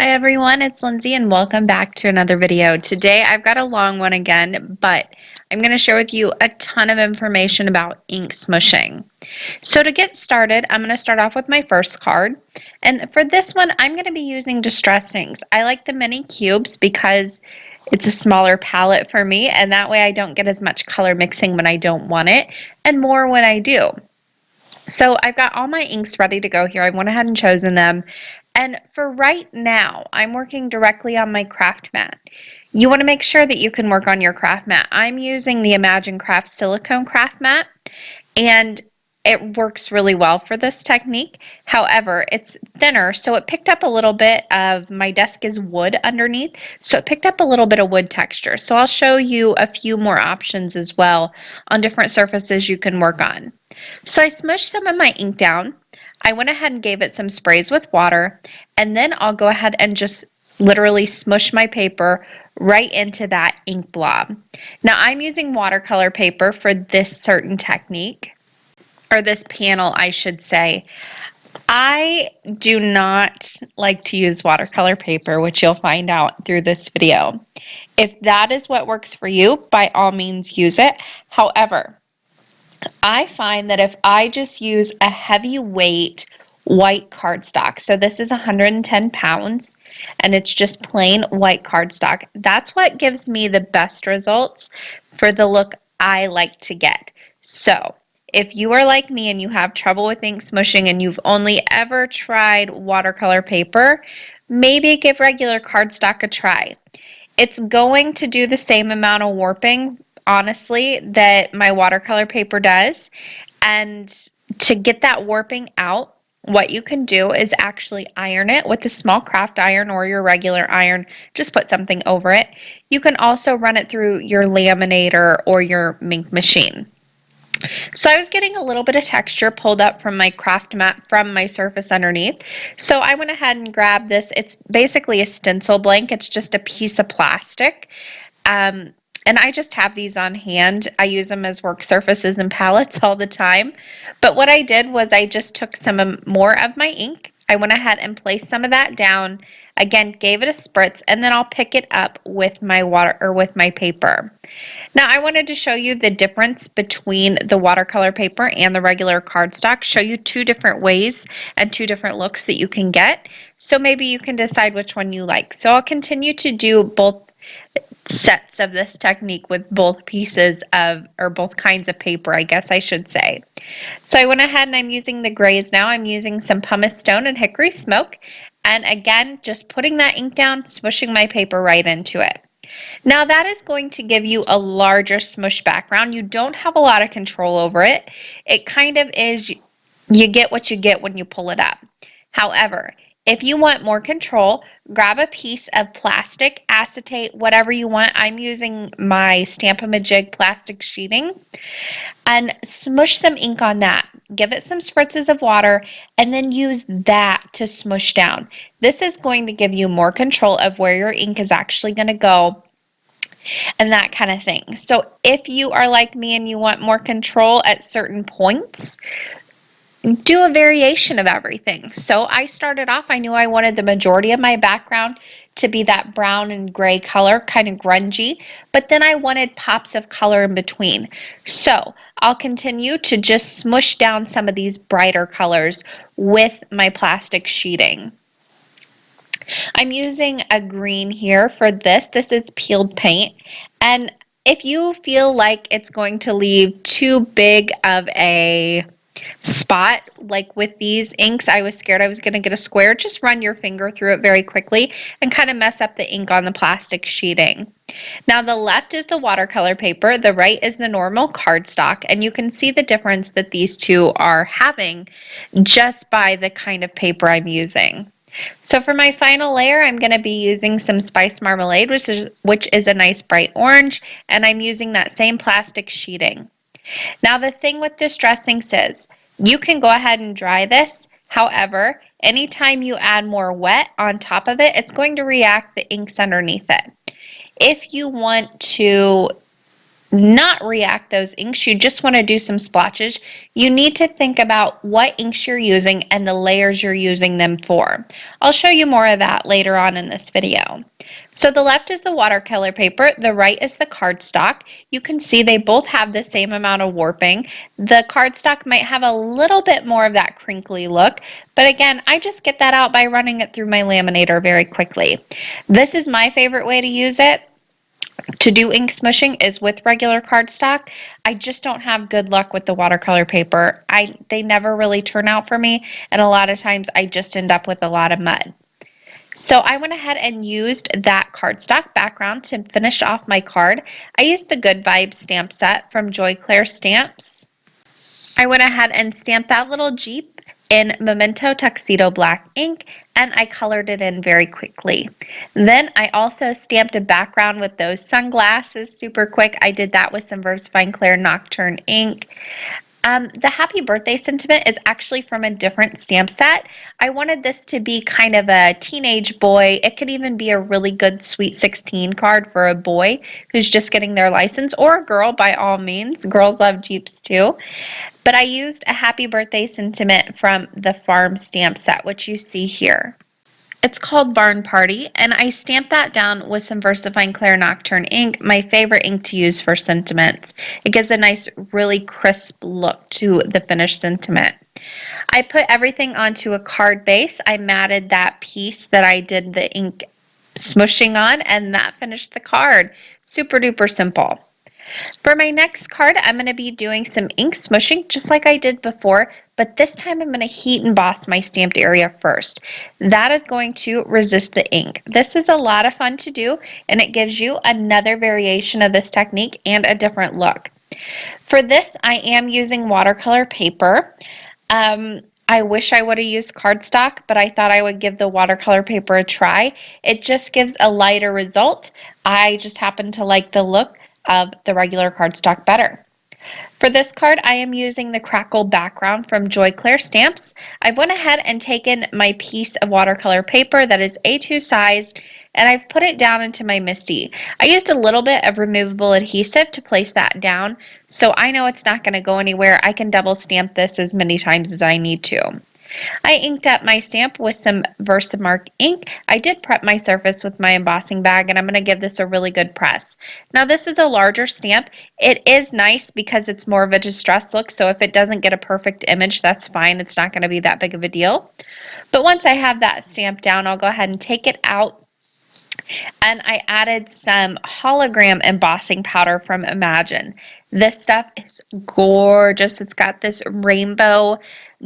Hi everyone, it's Lindsay and welcome back to another video. Today I've got a long one again, but I'm going to share with you a ton of information about ink smooshing. So to get started, I'm going to start off with my first card. And for this one, I'm going to be using distress inks. I like the mini cubes because it's a smaller palette for me, and that way I don't get as much color mixing when I don't want it, and more when I do. So I've got all my inks ready to go here. I went ahead and chosen them. And for right now, I'm working directly on my craft mat. You want to make sure that you can work on your craft mat. I'm using the Imagine Craft silicone craft mat, and it works really well for this technique. However, it's thinner, so it picked up a little bit of, my desk is wood underneath, so it picked up a little bit of wood texture. So I'll show you a few more options as well on different surfaces you can work on. So I smushed some of my ink down. I went ahead and gave it some sprays with water, and then I'll go ahead and just literally smush my paper right into that ink blob. Now I'm using watercolor paper for this certain technique, or this panel I should say. I do not like to use watercolor paper, which you'll find out through this video. If that is what works for you, by all means use it. However, I find that if I just use a heavyweight white cardstock, so this is 110 pounds and it's just plain white cardstock, that's what gives me the best results for the look I like to get. So if you are like me and you have trouble with ink smushing and you've only ever tried watercolor paper, maybe give regular cardstock a try. It's going to do the same amount of warping, honestly, that my watercolor paper does. And to get that warping out, what you can do is actually iron it with a small craft iron or your regular iron. Just put something over it. You can also run it through your laminator or your ink machine. So I was getting a little bit of texture pulled up from my craft mat from my surface underneath. So I went ahead and grabbed this. It's basically a stencil blank. It's just a piece of plastic. Um, and I just have these on hand. I use them as work surfaces and palettes all the time. But what I did was I just took some more of my ink. I went ahead and placed some of that down. Again, gave it a spritz, and then I'll pick it up with my water or with my paper. Now I wanted to show you the difference between the watercolor paper and the regular cardstock, show you two different ways and two different looks that you can get. So maybe you can decide which one you like. So I'll continue to do both sets of this technique with both pieces of, or both kinds of paper, I guess I should say. So I went ahead and I'm using the grays now. I'm using some pumice stone and hickory smoke. And again, just putting that ink down, smushing my paper right into it. Now that is going to give you a larger smush background. You don't have a lot of control over it. It kind of is, you get what you get when you pull it up. However, if you want more control, grab a piece of plastic, acetate, whatever you want. I'm using my Stamp-A-Majig plastic sheeting, and smush some ink on that. Give it some spritzes of water and then use that to smush down. This is going to give you more control of where your ink is actually going to go and that kind of thing. So if you are like me and you want more control at certain points, do a variation of everything. So I started off, I knew I wanted the majority of my background to be that brown and gray color, kind of grungy, but then I wanted pops of color in between. So I'll continue to just smush down some of these brighter colors with my plastic sheeting. I'm using a green here for this. This is peeled paint. And if you feel like it's going to leave too big of a spot, like with these inks, I was scared I was going to get a square, just run your finger through it very quickly and kind of mess up the ink on the plastic sheeting. Now the left is the watercolor paper, the right is the normal cardstock, and you can see the difference that these two are having just by the kind of paper I'm using. So for my final layer, I'm going to be using some Spice Marmalade, which is a nice bright orange, and I'm using that same plastic sheeting. Now the thing with distress inks is, you can go ahead and dry this. However, anytime you add more wet on top of it, it's going to react the inks underneath it. If you want to not react those inks, you just want to do some splotches, you need to think about what inks you're using and the layers you're using them for. I'll show you more of that later on in this video. So the left is the watercolor paper, the right is the cardstock. You can see they both have the same amount of warping. The cardstock might have a little bit more of that crinkly look, but again, I just get that out by running it through my laminator very quickly. This is my favorite way to use it. To do ink smushing is with regular cardstock. I just don't have good luck with the watercolor paper. They never really turn out for me, and a lot of times I just end up with a lot of mud. So I went ahead and used that cardstock background to finish off my card. I used the Good Vibes stamp set from Joy Claire Stamps. I went ahead and stamped that little Jeep in Memento Tuxedo Black ink, and I colored it in very quickly. Then I also stamped a background with those sunglasses super quick. I did that with some VersaFine Clair Nocturne ink. The happy birthday sentiment is actually from a different stamp set. I wanted this to be kind of a teenage boy. It could even be a really good Sweet 16 card for a boy who's just getting their license, or a girl by all means. Girls love Jeeps too. But I used a happy birthday sentiment from the farm stamp set, which you see here. It's called Barn Party, and I stamped that down with some VersaFine Clair Nocturne ink, my favorite ink to use for sentiments. It gives a nice, really crisp look to the finished sentiment. I put everything onto a card base. I matted that piece that I did the ink smushing on, and that finished the card. Super duper simple. For my next card, I'm going to be doing some ink smushing just like I did before, but this time I'm going to heat emboss my stamped area first. That is going to resist the ink. This is a lot of fun to do, and it gives you another variation of this technique and a different look. For this, I am using watercolor paper. I wish I would have used cardstock, but I thought I would give the watercolor paper a try. It just gives a lighter result. I just happen to like the look of the regular cardstock better. For this card, I am using the Crackle background from Joy Claire Stamps. I went ahead and taken my piece of watercolor paper that is A2 sized, and I've put it down into my MISTI. I used a little bit of removable adhesive to place that down, so I know it's not going to go anywhere. I can double stamp this as many times as I need to. I inked up my stamp with some Versamark ink. I did prep my surface with my embossing bag, and I'm going to give this a really good press. Now this is a larger stamp. It is nice because it's more of a distressed look, so if it doesn't get a perfect image, that's fine. It's not going to be that big of a deal. But once I have that stamp down, I'll go ahead and take it out, and I added some hologram embossing powder from Imagine. This stuff is gorgeous. It's got this rainbow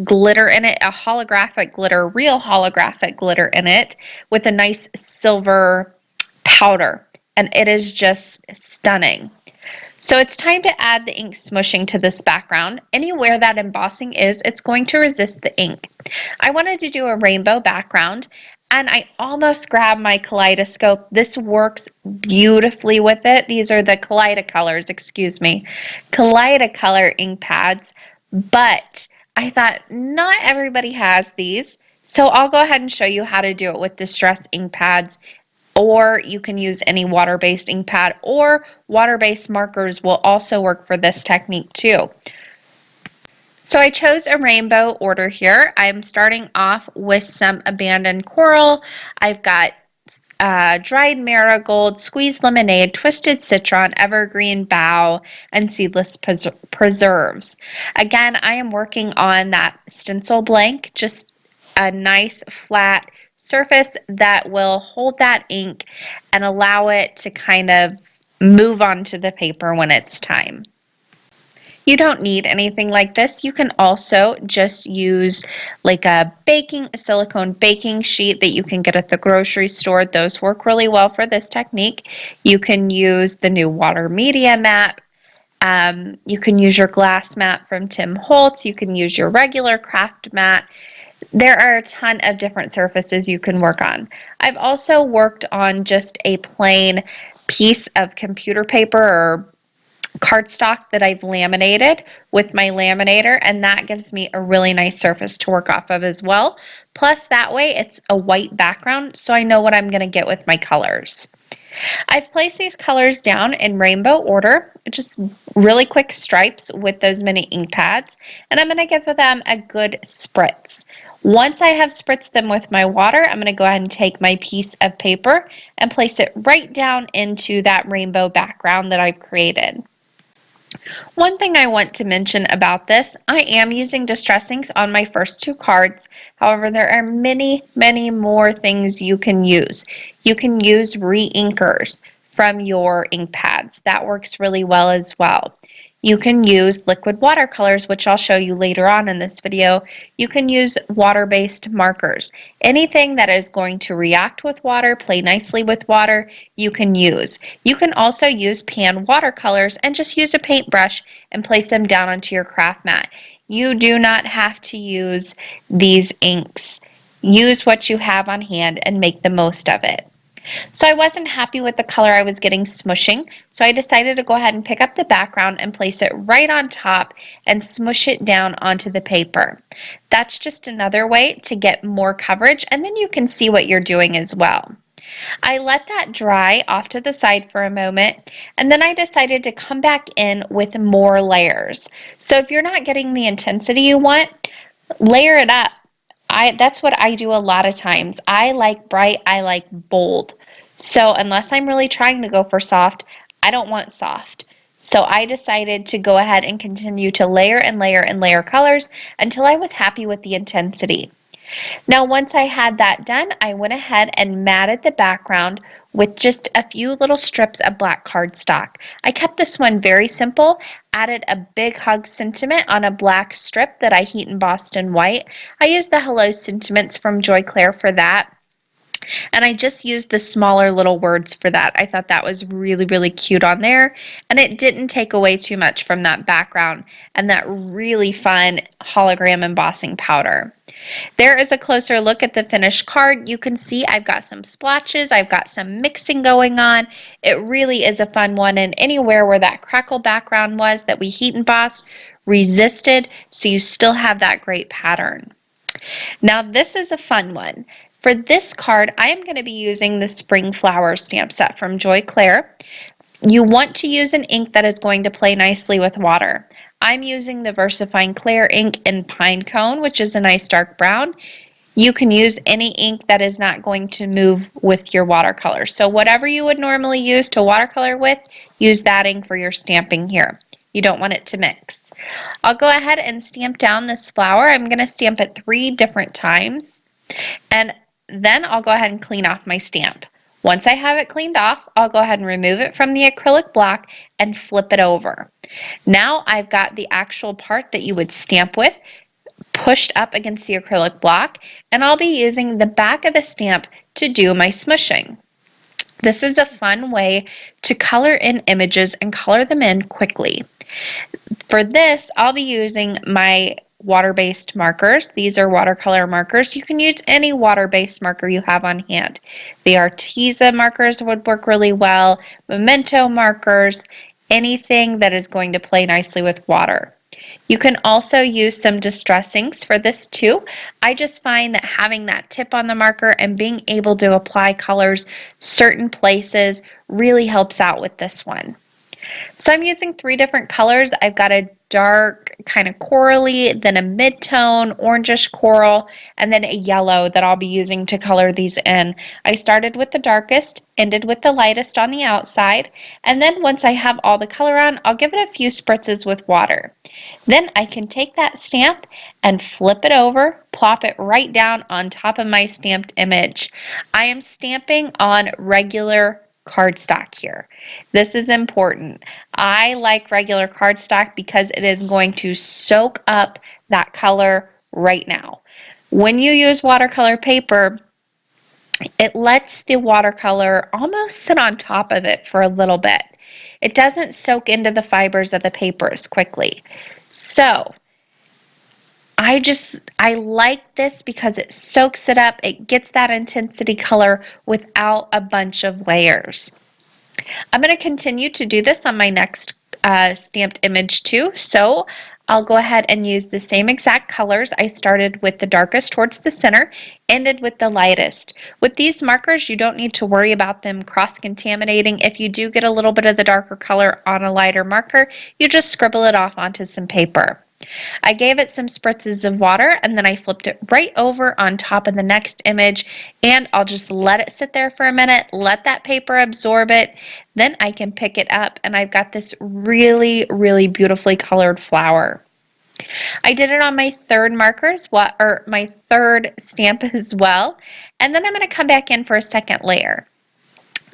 glitter in it, a holographic glitter, real holographic glitter in it, with a nice silver powder, and it is just stunning. So it's time to add the ink smushing to this background. Anywhere that embossing is, it's going to resist the ink. I wanted to do a rainbow background, and I almost grabbed my kaleidoscope. This works beautifully with it. These are the Kaleidocolors, excuse me, Kaleidocolor ink pads, but I thought not everybody has these, so I'll go ahead and show you how to do it with Distress ink pads, or you can use any water-based ink pad, or water-based markers will also work for this technique too. So I chose a rainbow order here. I'm starting off with some abandoned coral. I've got dried marigold, squeezed lemonade, twisted citron, evergreen bough, and seedless preserves. Again, I am working on that stencil blank, just a nice flat surface that will hold that ink and allow it to kind of move onto the paper when it's time. You don't need anything like this. You can also just use like a silicone baking sheet that you can get at the grocery store. Those work really well for this technique. You can use the new water media mat. You can use your glass mat from Tim Holtz. You can use your regular craft mat. There are a ton of different surfaces you can work on. I've also worked on just a plain piece of computer paper or cardstock that I've laminated with my laminator, and that gives me a really nice surface to work off of as well. Plus that way it's a white background, so I know what I'm going to get with my colors. I've placed these colors down in rainbow order, just really quick stripes with those mini ink pads, and I'm going to give them a good spritz. Once I have spritzed them with my water, I'm going to go ahead and take my piece of paper and place it right down into that rainbow background that I've created. One thing I want to mention about this, I am using distress inks on my first two cards. However, there are many, many more things you can use. You can use re-inkers from your ink pads. That works really well as well. You can use liquid watercolors, which I'll show you later on in this video. You can use water-based markers. Anything that is going to react with water, play nicely with water, you can use. You can also use pan watercolors and just use a paintbrush and place them down onto your craft mat. You do not have to use these inks. Use what you have on hand and make the most of it. So I wasn't happy with the color I was getting smushing, so I decided to go ahead and pick up the background and place it right on top and smush it down onto the paper. That's just another way to get more coverage, and then you can see what you're doing as well. I let that dry off to the side for a moment, and then I decided to come back in with more layers. So if you're not getting the intensity you want, layer it up. That's what I do a lot of times. I like bright, I like bold. So unless I'm really trying to go for soft, I don't want soft. So I decided to go ahead and continue to layer and layer and layer colors until I was happy with the intensity. Now once I had that done, I went ahead and matted the background with just a few little strips of black cardstock. I kept this one very simple, added a big hug sentiment on a black strip that I heat embossed in white. I used the Hello sentiments from Joy Claire for that. And I just used the smaller little words for that. I thought that was really, really cute on there. And it didn't take away too much from that background and that really fun hologram embossing powder. There is a closer look at the finished card. You can see I've got some splotches, I've got some mixing going on. It really is a fun one, and anywhere where that crackle background was that we heat embossed resisted, so you still have that great pattern. Now this is a fun one. For this card, I am going to be using the Spring Flower stamp set from Joy Claire. You want to use an ink that is going to play nicely with water. I'm using the VersaFine Clear ink in Pine Cone, which is a nice dark brown. You can use any ink that is not going to move with your watercolor. So whatever you would normally use to watercolor with, use that ink for your stamping here. You don't want it to mix. I'll go ahead and stamp down this flower. I'm going to stamp it 3 different times, and then I'll go ahead and clean off my stamp. Once I have it cleaned off, I'll go ahead and remove it from the acrylic block and flip it over. Now I've got the actual part that you would stamp with pushed up against the acrylic block, and I'll be using the back of the stamp to do my smushing. This is a fun way to color in images and color them in quickly. For this, I'll be using my water-based markers. These are watercolor markers. You can use any water-based marker you have on hand. The Arteza markers would work really well, Memento markers, anything that is going to play nicely with water. You can also use some distress inks for this too. I just find that having that tip on the marker and being able to apply colors certain places really helps out with this one. So I'm using 3 different colors. I've got a dark kind of corally, then a mid-tone, orangish coral, and then a yellow that I'll be using to color these in. I started with the darkest, ended with the lightest on the outside, and then once I have all the color on, I'll give it a few spritzes with water. Then I can take that stamp and flip it over, plop it right down on top of my stamped image. I am stamping on regular cardstock here. This is important. I like regular cardstock because it is going to soak up that color right now. When you use watercolor paper, it lets the watercolor almost sit on top of it for a little bit. It doesn't soak into the fibers of the paper as quickly. So I like this because it soaks it up. It gets that intensity color without a bunch of layers. I'm going to continue to do this on my next stamped image too. So I'll go ahead and use the same exact colors. I started with the darkest towards the center, ended with the lightest. With these markers, you don't need to worry about them cross-contaminating. If you do get a little bit of the darker color on a lighter marker, you just scribble it off onto some paper. I gave it some spritzes of water and then I flipped it right over on top of the next image, and I'll just let it sit there for a minute, let that paper absorb it. Then I can pick it up and I've got this really, really beautifully colored flower. I did it on my third markers, or my third stamp as well, and then I'm going to come back in for a second layer.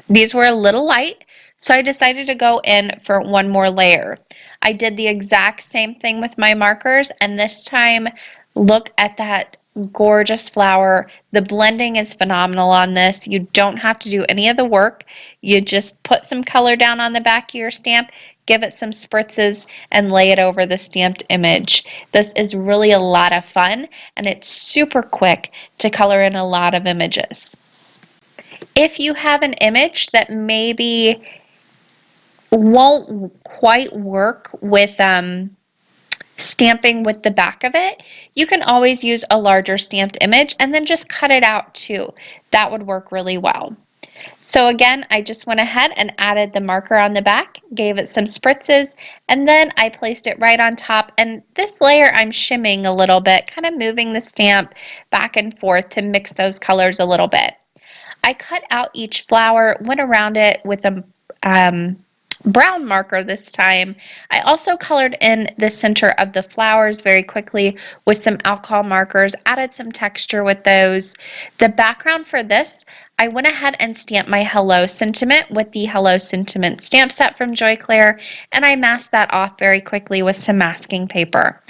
These were a little light, so I decided to go in for one more layer. I did the exact same thing with my markers, and this time, look at that gorgeous flower. The blending is phenomenal on this. You don't have to do any of the work. You just put some color down on the back of your stamp, give it some spritzes, and lay it over the stamped image. This is really a lot of fun, and it's super quick to color in a lot of images. If you have an image that maybe won't quite work with stamping with the back of it, you can always use a larger stamped image and then just cut it out too. That would work really well. So again, I just went ahead and added the marker on the back, gave it some spritzes, and then I placed it right on top. And this layer I'm shimming a little bit, kind of moving the stamp back and forth to mix those colors a little bit. I cut out each flower, went around it with a brown marker this time. I also colored in the center of the flowers very quickly with some alcohol markers, added some texture with those. The background for this, I went ahead and stamped my Hello Sentiment with the Hello Sentiment stamp set from Joy Claire, and I masked that off very quickly with some masking paper.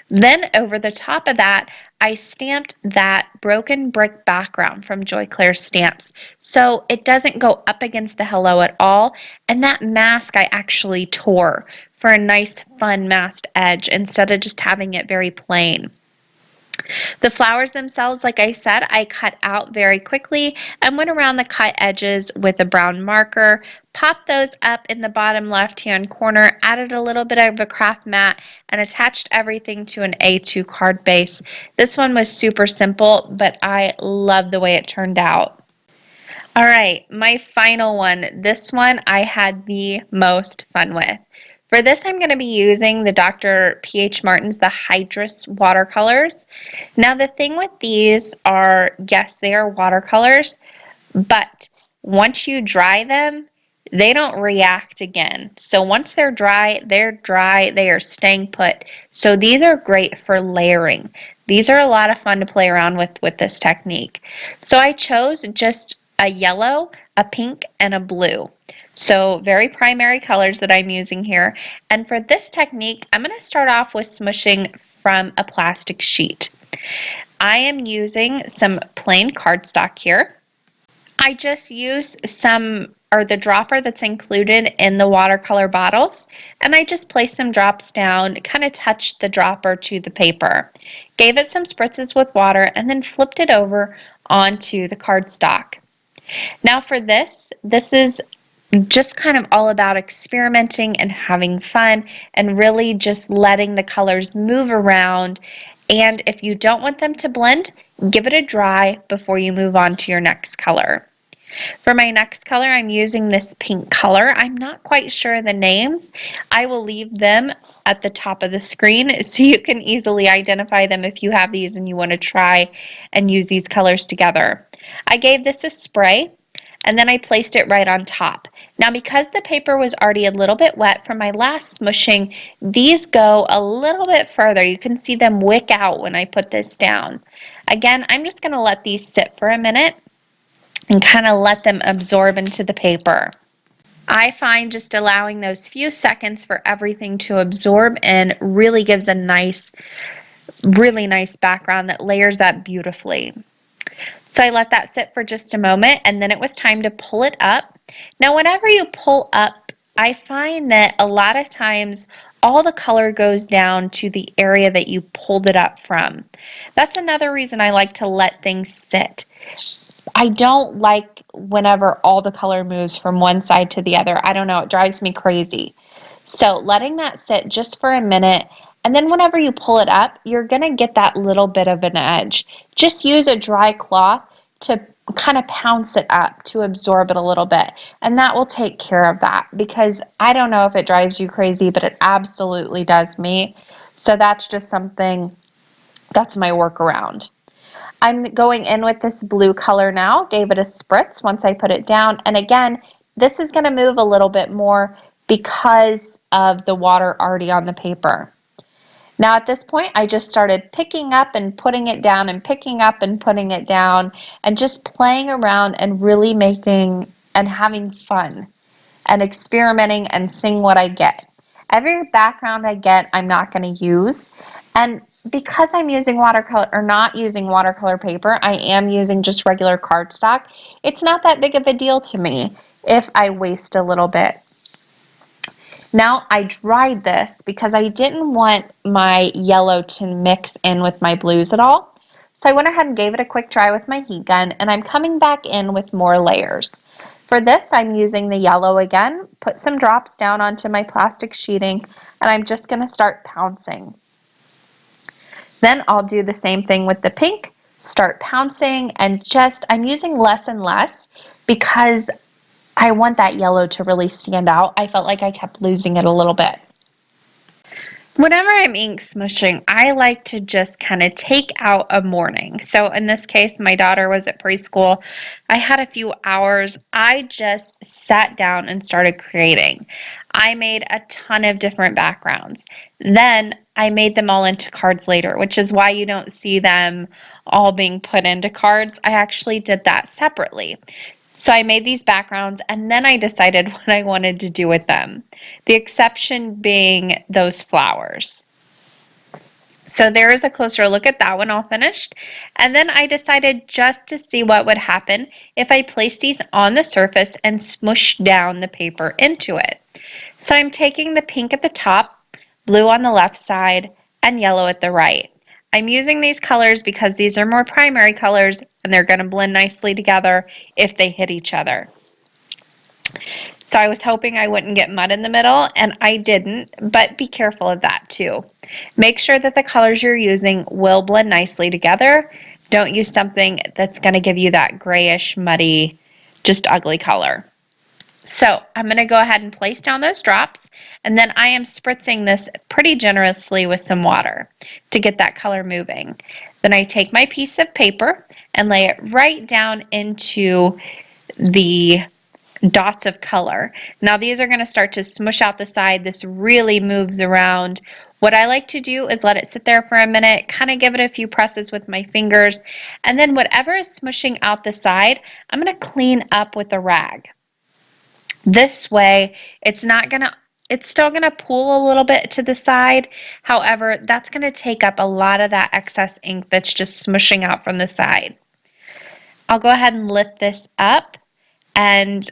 Then over the top of that, I stamped that broken brick background from Joy Claire Stamps. So it doesn't go up against the hello at all. And that mask I actually tore for a nice fun masked edge instead of just having it very plain. The flowers themselves, like I said, I cut out very quickly and went around the cut edges with a brown marker, popped those up in the bottom left-hand corner, added a little bit of a craft mat, and attached everything to an A2 card base. This one was super simple, but I love the way it turned out. All right, my final one. This one I had the most fun with. For this, I'm going to be using the Dr. P.H. Martin's The Hydrus watercolors. Now, the thing with these are, yes, they are watercolors, but once you dry them, they don't react again. So once they're dry, they are staying put. So these are great for layering. These are a lot of fun to play around with this technique. So I chose just a yellow, a pink, and a blue. So very primary colors that I'm using here. And for this technique, I'm going to start off with smooshing from a plastic sheet. I am using some plain cardstock here. I just use the dropper that's included in the watercolor bottles, and I just placed some drops down, kind of touched the dropper to the paper, gave it some spritzes with water, and then flipped it over onto the cardstock. Now for this is just kind of all about experimenting and having fun and really just letting the colors move around. And if you don't want them to blend, give it a dry before you move on to your next color. For my next color, I'm using this pink color. I'm not quite sure the names. I will leave them at the top of the screen so you can easily identify them if you have these and you want to try and use these colors together. I gave this a spray and then I placed it right on top. Now because the paper was already a little bit wet from my last smooshing, these go a little bit further. You can see them wick out when I put this down. Again, I'm just going to let these sit for a minute and kind of let them absorb into the paper. I find just allowing those few seconds for everything to absorb in really gives a really nice background that layers up beautifully. So I let that sit for just a moment, and then it was time to pull it up. Now whenever you pull up, I find that a lot of times all the color goes down to the area that you pulled it up from. That's another reason I like to let things sit. I don't like whenever all the color moves from one side to the other. I don't know, it drives me crazy. So letting that sit just for a minute, and then whenever you pull it up, you're going to get that little bit of an edge. Just use a dry cloth to kind of pounce it up to absorb it a little bit, and that will take care of that, because I don't know if it drives you crazy, but it absolutely does me. So that's just something, that's my workaround. I'm going in with this blue color now, gave it a spritz once I put it down, and again, this is going to move a little bit more because of the water already on the paper. Now at this point, I just started picking up and putting it down and picking up and putting it down and just playing around and really making and having fun and experimenting and seeing what I get. Every background I get, I'm not going to use. And because I'm using watercolor or not using watercolor paper, I am using just regular cardstock. It's not that big of a deal to me if I waste a little bit. Now I dried this because I didn't want my yellow to mix in with my blues at all. So I went ahead and gave it a quick dry with my heat gun, and I'm coming back in with more layers. For this, I'm using the yellow again, put some drops down onto my plastic sheeting, and I'm just going to start pouncing. Then I'll do the same thing with the pink, start pouncing, and just, I'm using less and less because I want that yellow to really stand out. I felt like I kept losing it a little bit. Whenever I'm ink smushing, I like to just kind of take out a morning. So in this case, my daughter was at preschool. I had a few hours. I just sat down and started creating. I made a ton of different backgrounds. Then I made them all into cards later, which is why you don't see them all being put into cards. I actually did that separately. So I made these backgrounds, and then I decided what I wanted to do with them. The exception being those flowers. So there is a closer look at that one all finished. And then I decided just to see what would happen if I placed these on the surface and smushed down the paper into it. So I'm taking the pink at the top, blue on the left side, and yellow at the right. I'm using these colors because these are more primary colors and they're going to blend nicely together if they hit each other. So I was hoping I wouldn't get mud in the middle, and I didn't, but be careful of that too. Make sure that the colors you're using will blend nicely together. Don't use something that's going to give you that grayish, muddy, just ugly color. So I'm going to go ahead and place down those drops, and then I am spritzing this pretty generously with some water to get that color moving. Then I take my piece of paper and lay it right down into the dots of color. Now these are going to start to smush out the side. This really moves around. What I like to do is let it sit there for a minute, kind of give it a few presses with my fingers, and then whatever is smushing out the side, I'm going to clean up with a rag. This way, it's still going to pool a little bit to the side. However, that's going to take up a lot of that excess ink that's just smushing out from the side. I'll go ahead and lift this up, and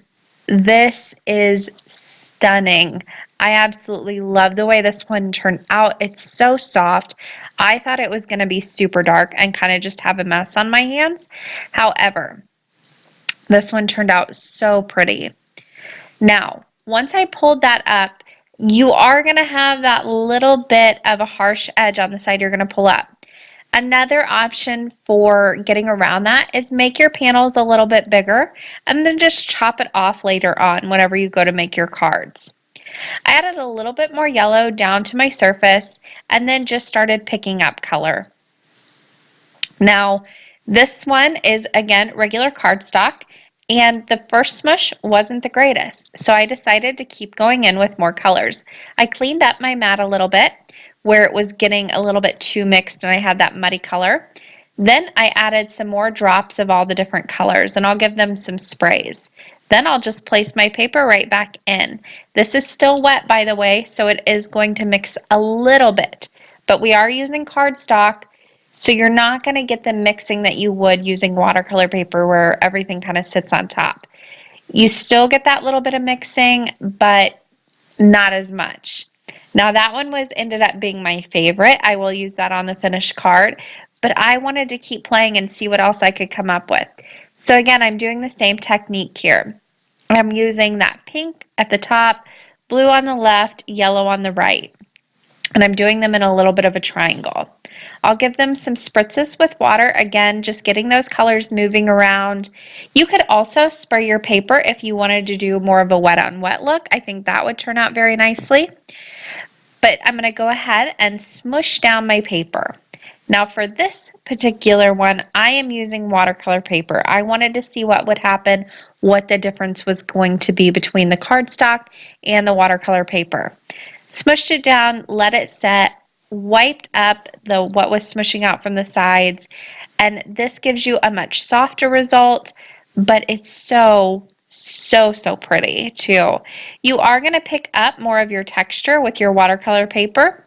this is stunning. I absolutely love the way this one turned out. It's so soft. I thought it was going to be super dark and kind of just have a mess on my hands. However, this one turned out so pretty. Now, once I pulled that up, you are going to have that little bit of a harsh edge on the side you're going to pull up. Another option for getting around that is make your panels a little bit bigger and then just chop it off later on whenever you go to make your cards. I added a little bit more yellow down to my surface and then just started picking up color. Now, this one is, again, regular cardstock, and the first smush wasn't the greatest, so I decided to keep going in with more colors. I cleaned up my mat a little bit where it was getting a little bit too mixed and I had that muddy color. Then I added some more drops of all the different colors, and I'll give them some sprays. Then I'll just place my paper right back in. This is still wet, by the way, so it is going to mix a little bit, but we are using cardstock, so you're not going to get the mixing that you would using watercolor paper where everything kind of sits on top. You still get that little bit of mixing, but not as much. Now that one ended up being my favorite. I will use that on the finished card, but I wanted to keep playing and see what else I could come up with. So again, I'm doing the same technique here. I'm using that pink at the top, blue on the left, yellow on the right. And I'm doing them in a little bit of a triangle. I'll give them some spritzes with water, again, just getting those colors moving around. You could also spray your paper if you wanted to do more of a wet on wet look. I think that would turn out very nicely. But I'm going to go ahead and smush down my paper. Now for this particular one, I am using watercolor paper. I wanted to see what would happen, what the difference was going to be between the cardstock and the watercolor paper. Smushed it down, let it set, wiped up what was smushing out from the sides, and this gives you a much softer result, but it's so pretty too. You are going to pick up more of your texture with your watercolor paper,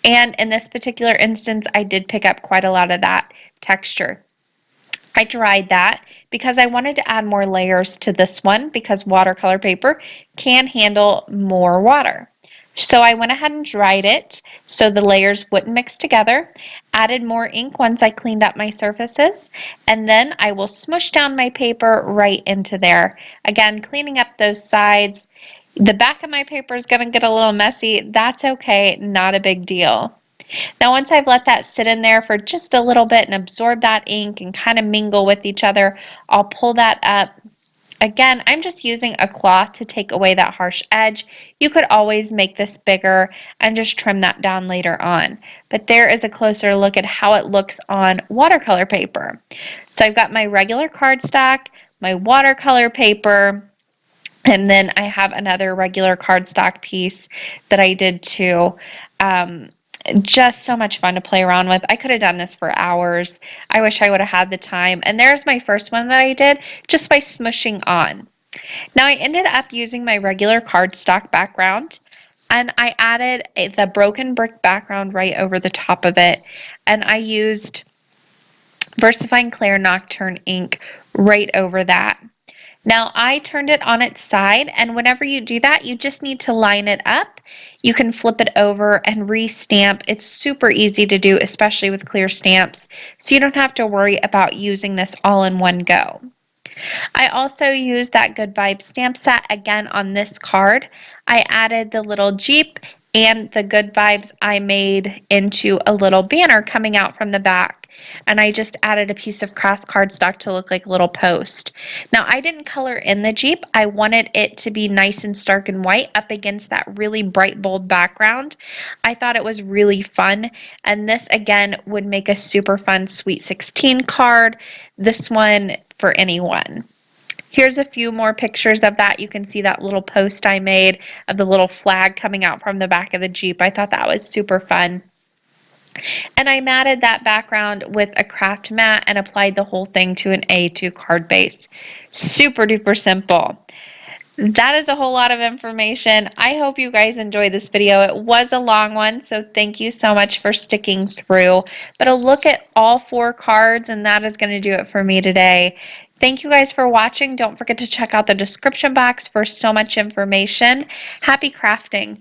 and in this particular instance, I did pick up quite a lot of that texture. I dried that because I wanted to add more layers to this one because watercolor paper can handle more water. So I went ahead and dried it so the layers wouldn't mix together, added more ink once I cleaned up my surfaces, and then I will smush down my paper right into there. Again, cleaning up those sides. The back of my paper is going to get a little messy. That's okay, not a big deal. Now once I've let that sit in there for just a little bit and absorb that ink and kind of mingle with each other, I'll pull that up. Again, I'm just using a cloth to take away that harsh edge. You could always make this bigger and just trim that down later on. But there is a closer look at how it looks on watercolor paper. So I've got my regular cardstock, my watercolor paper, and then I have another regular cardstock piece that I did too. Just so much fun to play around with. I could have done this for hours. I wish I would have had the time. And there's my first one that I did just by smushing on. Now I ended up using my regular cardstock background, and I added the broken brick background right over the top of it. And I used VersaFine Clear Nocturne ink right over that. Now I turned it on its side, and whenever you do that, you just need to line it up. You can flip it over and re-stamp. It's super easy to do, especially with clear stamps, so you don't have to worry about using this all in one go. I also used that Good Vibes stamp set again on this card. I added the little Jeep and the Good Vibes I made into a little banner coming out from the back. And I just added a piece of craft cardstock to look like a little post. Now I didn't color in the Jeep. I wanted it to be nice and stark and white up against that really bright bold background. I thought it was really fun, and this again would make a super fun Sweet 16 card. This one for anyone. Here's a few more pictures of that. You can see that little post I made of the little flag coming out from the back of the Jeep. I thought that was super fun. And I matted that background with a craft mat and applied the whole thing to an A2 card base. Super duper simple. That is a whole lot of information. I hope you guys enjoyed this video. It was a long one, so thank you so much for sticking through. But a look at all 4 cards, and that is going to do it for me today. Thank you guys for watching. Don't forget to check out the description box for so much information. Happy crafting!